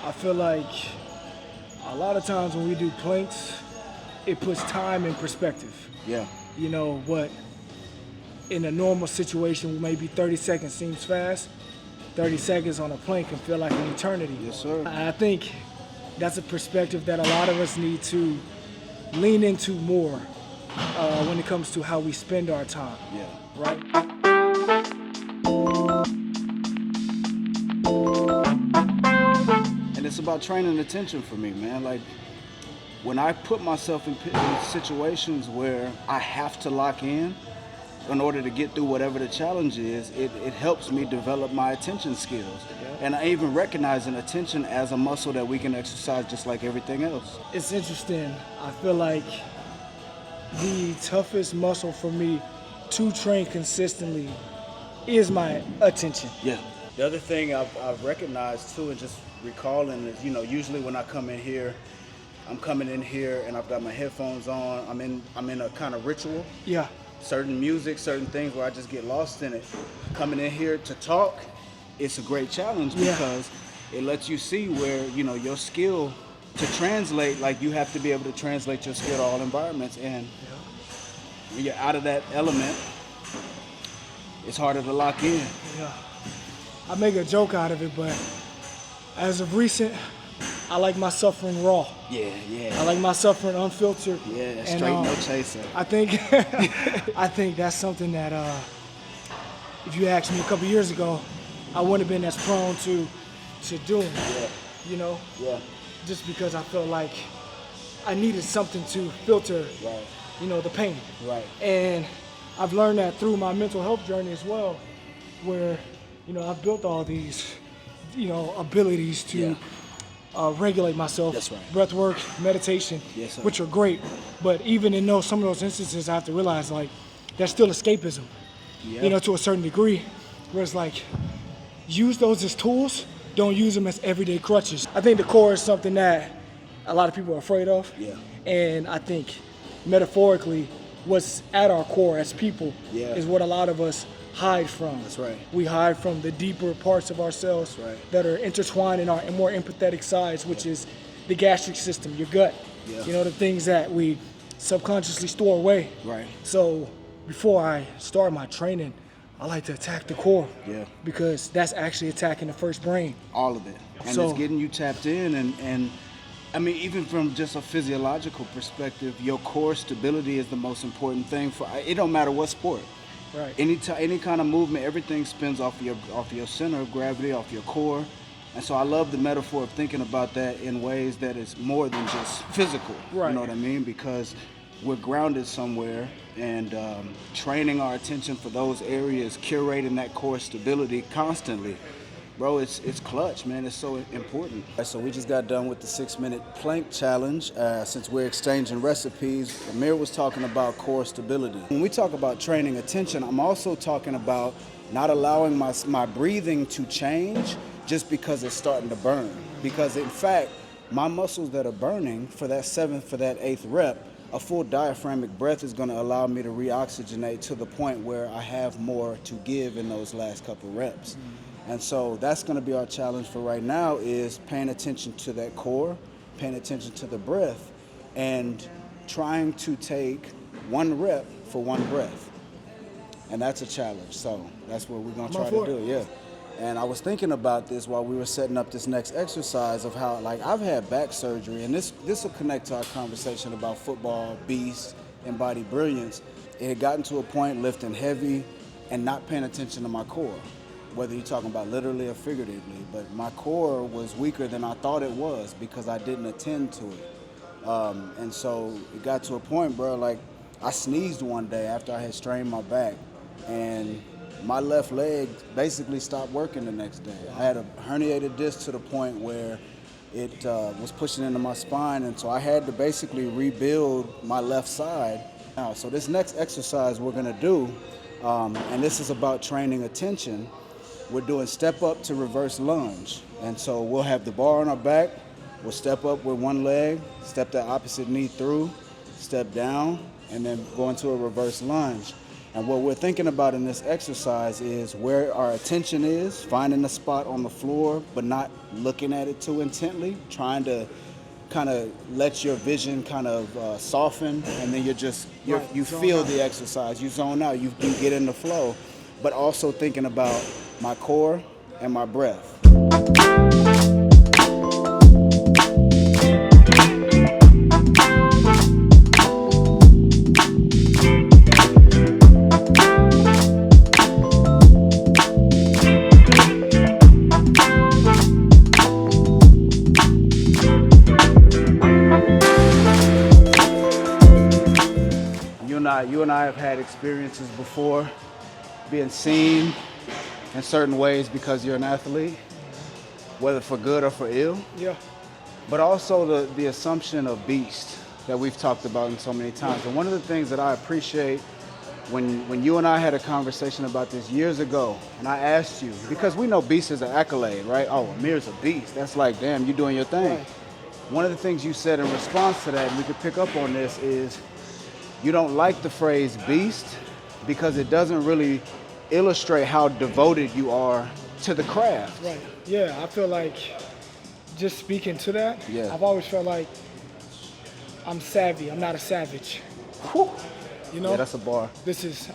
I feel like a lot of times when we do planks, it puts time in perspective. Yeah. You know, what in a normal situation maybe 30 seconds seems fast, 30 seconds on a plank can feel like an eternity. Yes, sir. I think that's a perspective that a lot of us need to lean into more when it comes to how we spend our time. Yeah. Right? And it's about training attention for me, man. Like, when I put myself in situations where I have to lock in order to get through whatever the challenge is, it helps me develop my attention skills. Yeah. And I even recognize attention as a muscle that we can exercise just like everything else. It's interesting. I feel like the toughest muscle for me to train consistently is my attention. Yeah. The other thing I've recognized too, and just recalling is, usually when I come in here, I'm coming in here and I've got my headphones on. I'm in a kind of ritual. Yeah. Certain music, certain things where I just get lost in it. Coming in here to talk, it's a great challenge because it lets you see where, your skill to translate, like you have to be able to translate your skill to all environments. And when you're out of that element, it's harder to lock in. Yeah. I make a joke out of it, but as of recent, I like my suffering raw. Yeah. I like my suffering unfiltered. Yeah, straight, no chaser. I think I think that's something that if you asked me a couple years ago, I wouldn't have been as prone to doing. Yeah. Yeah. Just because I felt like I needed something to filter, Right. the pain. Right. And I've learned that through my mental health journey as well, where, I've built all these, abilities to regulate myself. That's right. Breath work, meditation, Yes, sir. which are great. But even in some of those instances, I have to realize, like, that's still escapism, Yeah. to a certain degree, where it's like, use those as tools, don't use them as everyday crutches. I think the core is something that a lot of people are afraid of. Yeah. And I think metaphorically, what's at our core as people is what a lot of us hide from. That's right. We hide from the deeper parts of ourselves that are intertwined in our more empathetic sides, which is the gastric system, your gut. Yeah. The things that we subconsciously store away. Right. So before I start my training, I like to attack the core. Yeah. Because that's actually attacking the first brain. All of it. And So- it's getting you tapped in and I mean, even from just a physiological perspective, your core stability is the most important thing it don't matter what sport. Right. Any kind of movement, everything spins off your center of gravity, off your core. And so I love the metaphor of thinking about that in ways that is more than just physical. Right. You know what I mean? Because we're grounded somewhere, and training our attention for those areas, curating that core stability constantly. Bro, it's clutch, man. It's so important. So we just got done with the 6-minute plank challenge. Since we're exchanging recipes, Ameer was talking about core stability. When we talk about training attention, I'm also talking about not allowing my breathing to change just because it's starting to burn. Because in fact, my muscles that are burning for that 7th, for that 8th rep, a full diaphragmic breath is going to allow me to reoxygenate to the point where I have more to give in those last couple reps. And so that's going to be our challenge for right now, is paying attention to that core, paying attention to the breath, and trying to take 1 rep for 1 breath. And that's a challenge. So that's what we're going to try to do. Yeah. And I was thinking about this while we were setting up this next exercise of how, like, I've had back surgery, and this will connect to our conversation about football, beast, embodied brilliance. It had gotten to a point lifting heavy and not paying attention to my core, whether you're talking about literally or figuratively. But my core was weaker than I thought it was because I didn't attend to it. And so it got to a point, bro, like, I sneezed one day after I had strained my back, and my left leg basically stopped working the next day. I had a herniated disc to the point where it was pushing into my spine, and so I had to basically rebuild my left side. Now, so this next exercise we're gonna do, and this is about training attention, we're doing step up to reverse lunge. And so we'll have the bar on our back, we'll step up with one leg, step that opposite knee through, step down, and then go into a reverse lunge. And what we're thinking about in this exercise is where our attention is, finding a spot on the floor, but not looking at it too intently, trying to kind of let your vision kind of soften, and then you feel the exercise, you zone out, you get in the flow, but also thinking about my core and my breath. You and I have had experiences before being seen in certain ways because you're an athlete, whether for good or for ill. Yeah. But also the assumption of beast that we've talked about in so many times. And one of the things that I appreciate when you and I had a conversation about this years ago, and I asked you, because we know beast is an accolade, right? Oh, Ameer's a beast. That's like, damn, you're doing your thing. Right. One of the things you said in response to that, and we could pick up on this, is you don't like the phrase beast because it doesn't really illustrate how devoted you are to the craft. Right. Yeah, I feel like just speaking to that, Yeah. I've always felt like I'm savvy. I'm not a savage. Whew. You know? Yeah, that's a bar.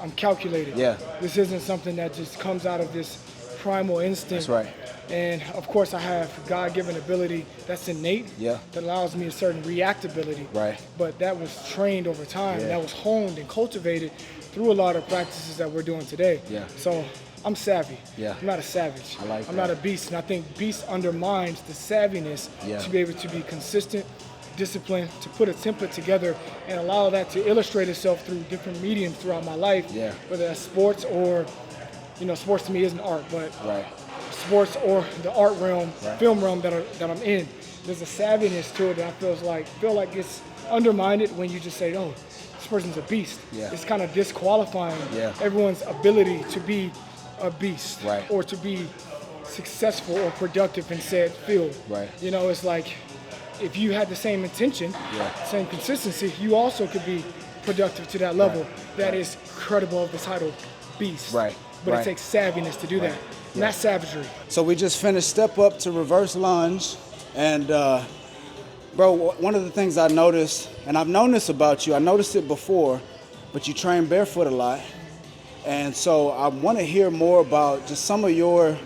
I'm calculated. Yeah. This isn't something that just comes out of this primal instinct. That's right. And of course I have God-given ability that's innate. Yeah. That allows me a certain reactability. Right. But that was trained over time. Yeah. That was honed and cultivated through a lot of practices that we're doing today. Yeah. So I'm savvy. Yeah. I'm not a savage. I like I'm that. not a beast. And I think beast undermines the savviness Yeah. to be able to be consistent, disciplined, to put a template together and allow that to illustrate itself through different mediums throughout my life. Yeah. Whether that's sports or, sports to me isn't art, but Right. sports or the art realm, Right. film realm that I'm in. There's a savviness to it that I feel like it's undermined when you just say, oh, this person's a beast. Yeah. It's kind of disqualifying Yeah. everyone's ability to be a beast Right. or to be successful or productive in said field. Right. It's like if you had the same intention, Yeah. same consistency, you also could be productive to that level. That is credible of the title beast. Right. But Right. it takes savviness to do that, not savagery. So we just finished step up to reverse lunge, and bro, one of the things I noticed, and I've known this about you, I noticed it before, but you train barefoot a lot, and so I want to hear more about just some of your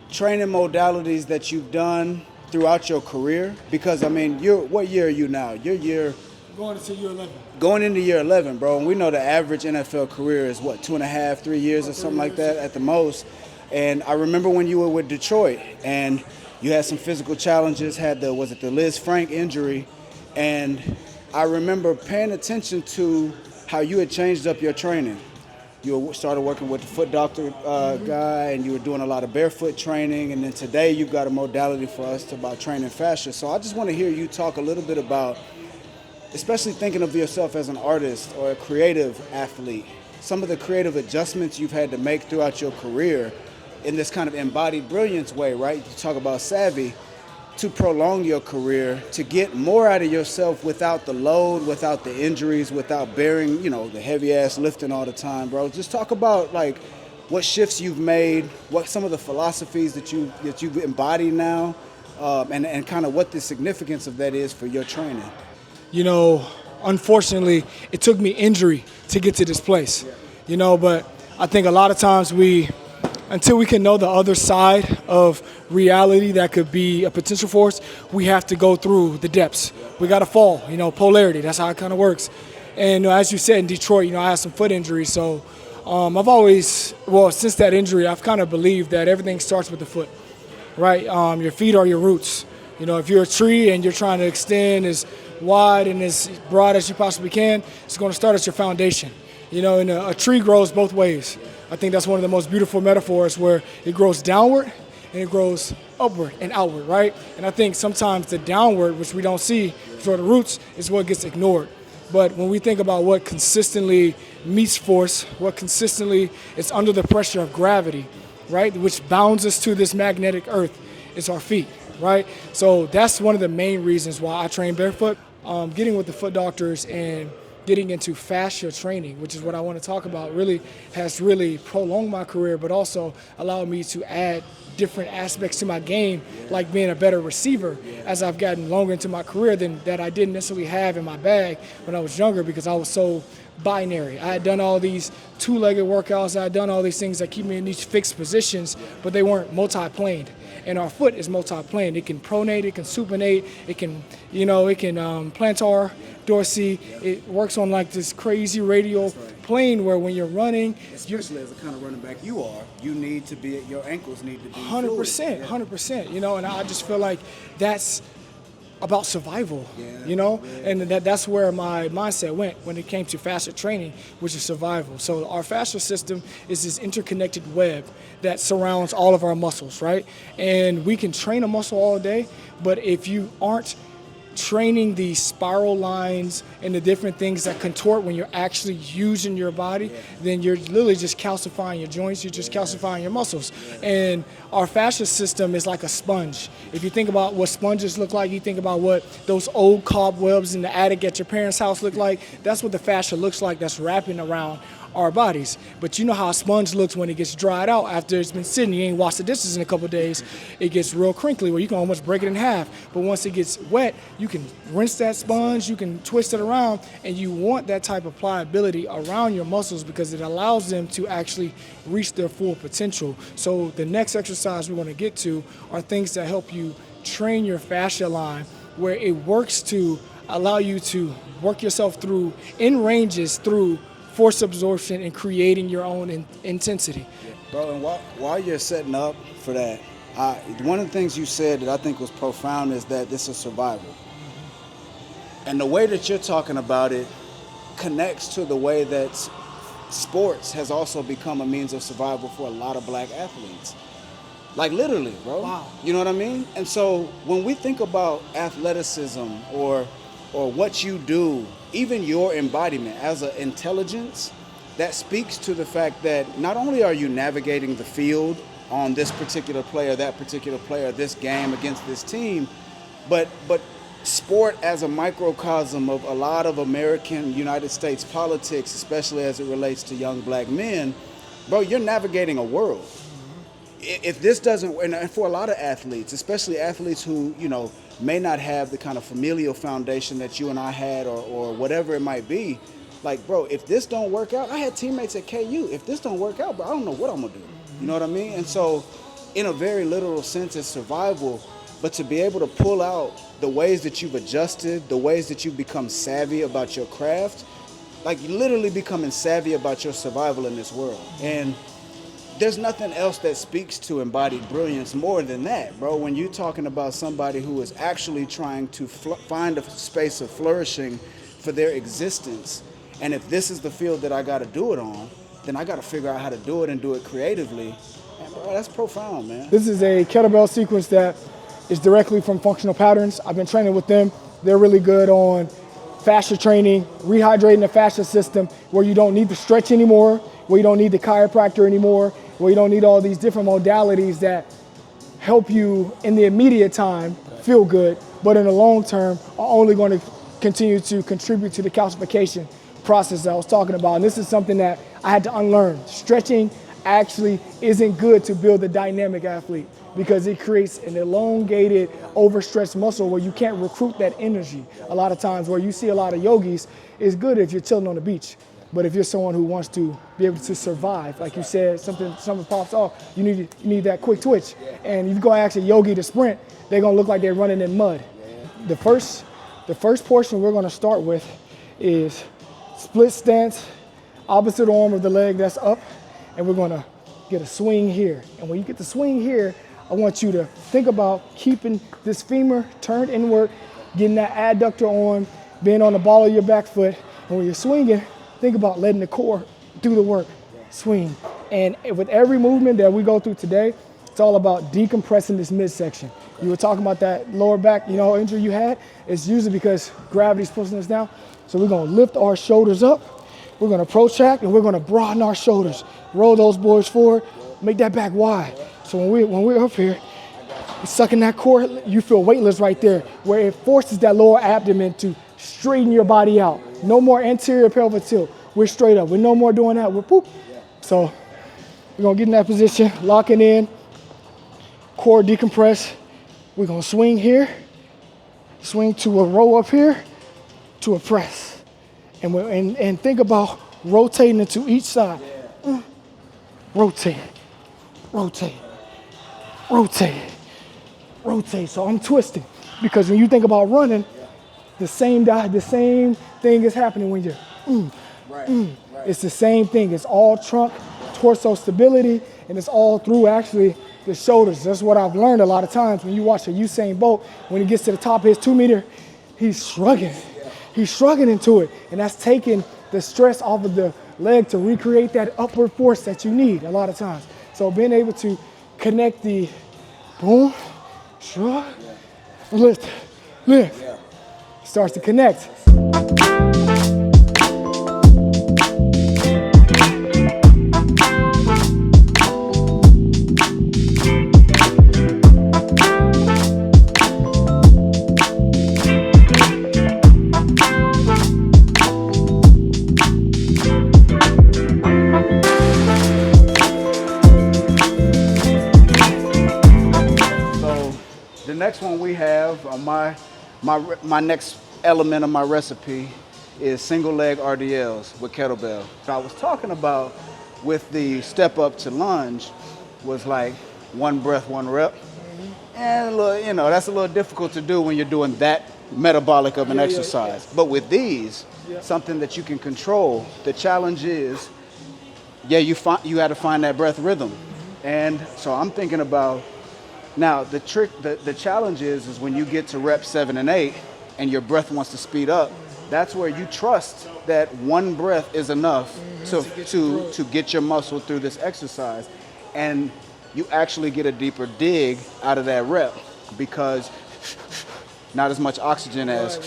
training modalities that you've done throughout your career, because what year are you now? Going into year 11. Going into year 11, bro, and we know the average NFL career is what, 2.5, 3 years or something like that at the most. And I remember when you were with Detroit and you had some physical challenges, had the Liz Frank injury, and I remember paying attention to how you had changed up your training. You started working with the foot doctor guy, and you were doing a lot of barefoot training, and then today you've got a modality for us about training fascia. So I just want to hear you talk a little bit about, especially thinking of yourself as an artist or a creative athlete, some of the creative adjustments you've had to make throughout your career in this kind of embodied brilliance way, right? You talk about savvy, to prolong your career, to get more out of yourself without the load, without the injuries, without bearing, the heavy ass lifting all the time, bro. Just talk about like what shifts you've made, what some of the philosophies that you've embodied now, and kind of what the significance of that is for your training. Unfortunately, it took me injury to get to this place, but I think a lot of times until we can know the other side of reality that could be a potential force, we have to go through the depths. We got to fall, polarity, that's how it kind of works. And as you said, in Detroit, I had some foot injuries, so I've always, since that injury, I've kind of believed that everything starts with the foot, right? Your feet are your roots. If you're a tree and you're trying to extend as wide and as broad as you possibly can, it's going to start at your foundation. And a tree grows both ways. I think that's one of the most beautiful metaphors, where it grows downward and it grows upward and outward, right? And I think sometimes the downward, which we don't see for the roots, is what gets ignored. But when we think about what consistently meets force, what consistently is under the pressure of gravity, right, which bounds us to this magnetic earth, it's our feet, right? So that's one of the main reasons why I train barefoot. Getting with the foot doctors and getting into fascia training, which is what I want to talk about, really has really prolonged my career, but also allowed me to add different aspects to my game, like being a better receiver as I've gotten longer into my career than that I didn't necessarily have in my bag when I was younger, because I was so binary. I had done all these two-legged workouts, I had done all these things that keep me in these fixed positions, but they weren't multi-planed. And our foot is multi-planed. It can pronate, it can supinate, it can, plantar, dorsey. It works on like this crazy radial plane where when you're running, especially as a kind of running back you are, you need to be, your ankles need to be 100%, 100%. And I just feel like that's about survival, and that's where my mindset went when it came to fascia training, which is survival. So our fascia system is this interconnected web that surrounds all of our muscles, right? And we can train a muscle all day, but if you aren't training the spiral lines and the different things that contort when you're actually using your body, then you're literally just calcifying your joints, you're just calcifying your muscles. And our fascia system is like a sponge. If you think about what sponges look like, you think about what those old cobwebs in the attic at your parents' house look like, that's what the fascia looks like, that's wrapping around our bodies. But you know how a sponge looks when it gets dried out after it's been sitting. You ain't washed the dishes in a couple of days. It gets real crinkly where you can almost break it in half. But once it gets wet, you can rinse that sponge, you can twist it around, and you want that type of pliability around your muscles because it allows them to actually reach their full potential. So the next exercise we want to get to are things that help you train your fascia line, where it works to allow you to work yourself through in ranges through force absorption and creating your own intensity. Bro, and while you're setting up for that, one of the things you said that I think was profound is that this is survival. And the way that you're talking about it connects to the way that sports has also become a means of survival for a lot of black athletes. Like literally, bro. Wow. You know what I mean? And so when we think about athleticism or what you do, even your embodiment as an intelligence, that speaks to the fact that not only are you navigating the field on this particular player, that particular player, this game against this team, but sport as a microcosm of a lot of American United States politics, especially as it relates to young black men, bro, you're navigating a world. If this doesn't, and for a lot of athletes, especially athletes who, may not have the kind of familial foundation that you and I had or whatever it might be, like, bro, if this don't work out, I had teammates at KU, if this don't work out, bro, I don't know what I'm gonna do. You know what I mean? And so in a very literal sense, it's survival, but to be able to pull out the ways that you've adjusted, the ways that you've become savvy about your craft, like literally becoming savvy about your survival in this world. And there's nothing else that speaks to embodied brilliance more than that, bro. When you're talking about somebody who is actually trying to find a space of flourishing for their existence, and if this is the field that I got to do it on, then I got to figure out how to do it and do it creatively. And bro, that's profound, man. This is a kettlebell sequence that is directly from Functional Patterns. I've been training with them. They're really good on fascia training, rehydrating the fascia system, where you don't need to stretch anymore, where you don't need the chiropractor anymore, where you don't need all these different modalities that help you in the immediate time feel good, but in the long term are only going to continue to contribute to the calcification process that I was talking about. And this is something that I had to unlearn. Stretching actually isn't good to build a dynamic athlete because it creates an elongated, overstretched muscle where you can't recruit that energy. A lot of times where you see a lot of yogis, it's good if you're chilling on the beach. But if you're someone who wants to be able to survive, like you said, something pops off, you need that quick twitch. And if you go ask a yogi to sprint, they're gonna look like they're running in mud. The first portion we're gonna start with is split stance, opposite arm of the leg that's up, and we're gonna get a swing here. And when you get the swing here, I want you to think about keeping this femur turned inward, getting that adductor on, being on the ball of your back foot. And when you're swinging, think about letting the core do the work, swing. And with every movement that we go through today, it's all about decompressing this midsection. You were talking about that lower back, injury you had. It's usually because gravity's pushing us down. So we're gonna lift our shoulders up, we're gonna protract, and we're gonna broaden our shoulders. Roll those boys forward, make that back wide. So when we're up here, sucking that core, you feel weightless right there, where it forces that lower abdomen to straighten your body out. No more anterior pelvic tilt. We're straight up. We're no more doing that. We're poop. So we're gonna get in that position, locking in, core decompress. We're gonna swing here, swing to a row up here, to a press. And think about rotating into each side. Rotate, rotate, rotate, rotate. So I'm twisting because when you think about running, the same thing is happening when you're It's the same thing. It's all trunk, torso stability, and it's all through actually the shoulders. That's what I've learned a lot of times when you watch a Usain Bolt, when he gets to the top of his 2 meter, he's shrugging. He's shrugging into it. And that's taking the stress off of the leg to recreate that upward force that you need a lot of times. So being able to connect the boom, shrug, lift, starts to connect. The next one we have on my next element of my recipe is single leg RDLs with kettlebell. I was talking about with the step up to lunge was like 1 breath, 1 rep. And a little, that's a little difficult to do when you're doing that metabolic of an exercise. But with these, something that you can control, the challenge is, you got to find that breath rhythm. And so I'm thinking about, now the challenge is when you get to rep 7 and 8 and your breath wants to speed up, that's where you trust that 1 breath is enough to get your muscle through this exercise. And you actually get a deeper dig out of that rep because not as much oxygen as,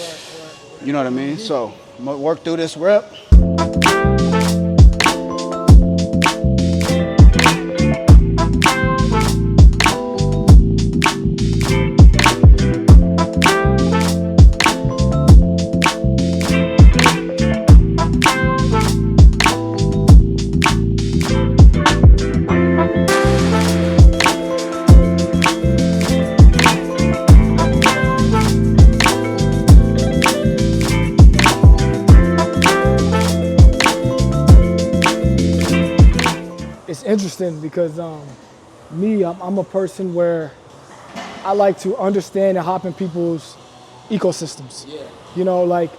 you know what I mean? So I'm gonna work through this rep. Interesting because I'm a person where I like to understand and hop in people's ecosystems. Like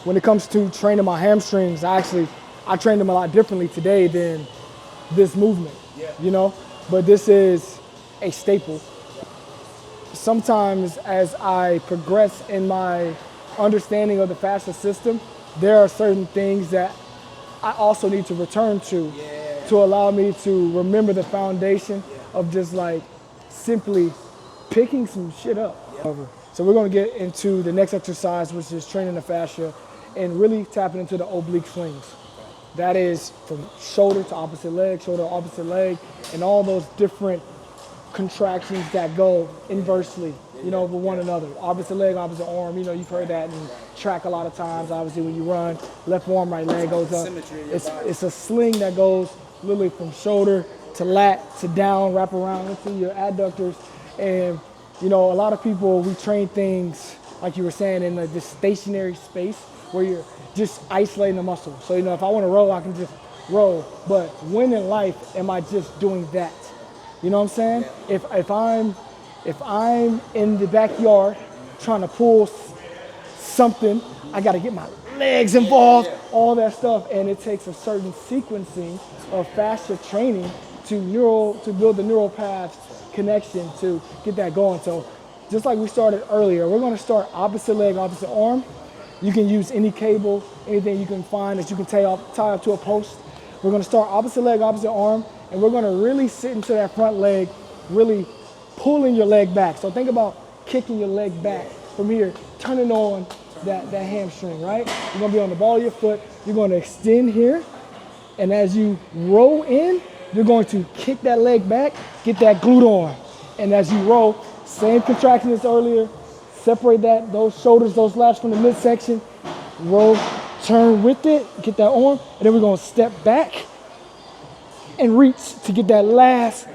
when it comes to training my hamstrings, I train them a lot differently today than this movement, but this is a staple. Sometimes as I progress in my understanding of the fascia system, there are certain things that I also need to return to allow me to remember the foundation of just like simply picking some shit up. So we're gonna get into the next exercise, which is training the fascia and really tapping into the oblique swings. That is from shoulder to opposite leg, shoulder to opposite leg, and all those different contractions that go inversely, with one another. Opposite leg, opposite arm, you've heard that in track a lot of times. Obviously when you run, left arm, right leg goes up. It's a sling that goes literally from shoulder to lat to down, wrap around into your adductors. And, a lot of people, we train things, like you were saying, in this stationary space where you're just isolating the muscle. So, if I want to row, I can just row. But when in life am I just doing that? You know what I'm saying? If I'm in the backyard trying to pull something, I got to get my legs involved, all that stuff, and it takes a certain sequencing of fascia training to build the neural paths connection to get that going. So just like we started earlier, we're going to start opposite leg, opposite arm. You can use any cable, anything you can find that you can tie up to a post. We're going to start opposite leg, opposite arm, and we're going to really sit into that front leg, really pulling your leg back. So think about kicking your leg back from here, turning on that hamstring, right? You're gonna be on the ball of your foot. You're gonna extend here. And as you roll in, you're going to kick that leg back, get that glute on. And as you roll, same contraction as earlier, separate those shoulders, those lats from the midsection, roll, turn with it, get that arm, and then we're gonna step back and reach to get that last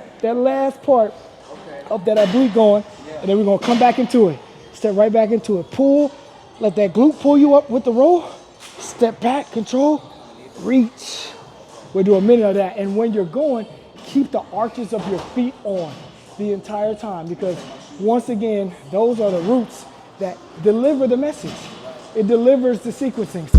part of that oblique going, and then we're gonna come back into it. Step right back into it. Pull, let that glute pull you up with the roll. Step back, control, reach. We'll do a minute of that. And when you're going, keep the arches of your feet on the entire time, because once again, those are the roots that deliver the message. It delivers the sequencing.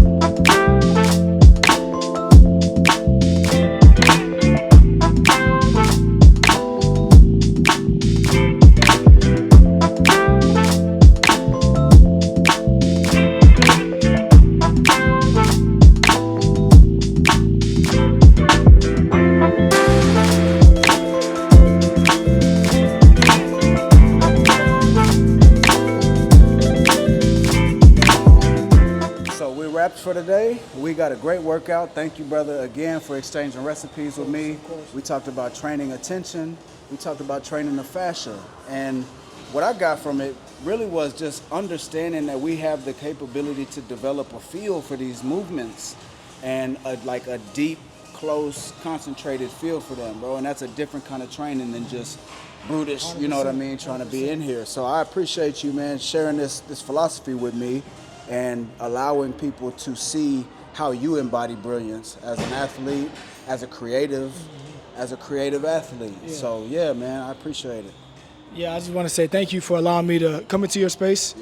For today, we got a great workout. Thank you, brother, again for exchanging recipes with me. We talked about training attention. We talked about training the fascia. And what I got from it really was just understanding that we have the capability to develop a feel for these movements and like a deep, close, concentrated feel for them, bro. And that's a different kind of training than just brutish, you know what I mean, trying to be in here. So I appreciate you, man, sharing this philosophy with me and allowing people to see how you embody brilliance as an athlete, as a creative athlete. Yeah. So yeah, man, I appreciate it. Yeah, I just want to say thank you for allowing me to come into your space,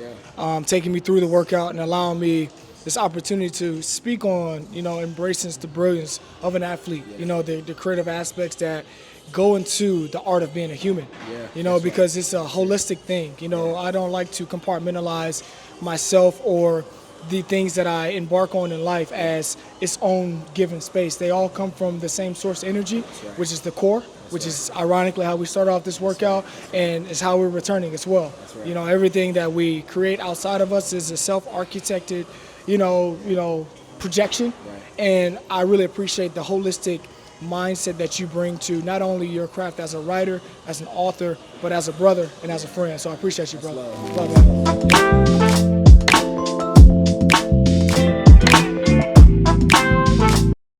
taking me through the workout and allowing me this opportunity to speak on, embracing the brilliance of an athlete, the creative aspects that go into the art of being a human, because it's a holistic thing. I don't like to compartmentalize myself or the things that I embark on in life as its own given space. They all come from the same source energy, which is the core, which is ironically how we started off this workout, and is how we're returning as well. Everything that we create outside of us is a self-architected, projection. And I really appreciate the holistic mindset that you bring to not only your craft as a writer, as an author, but as a brother and as a friend. So I appreciate you, brother. Love, man.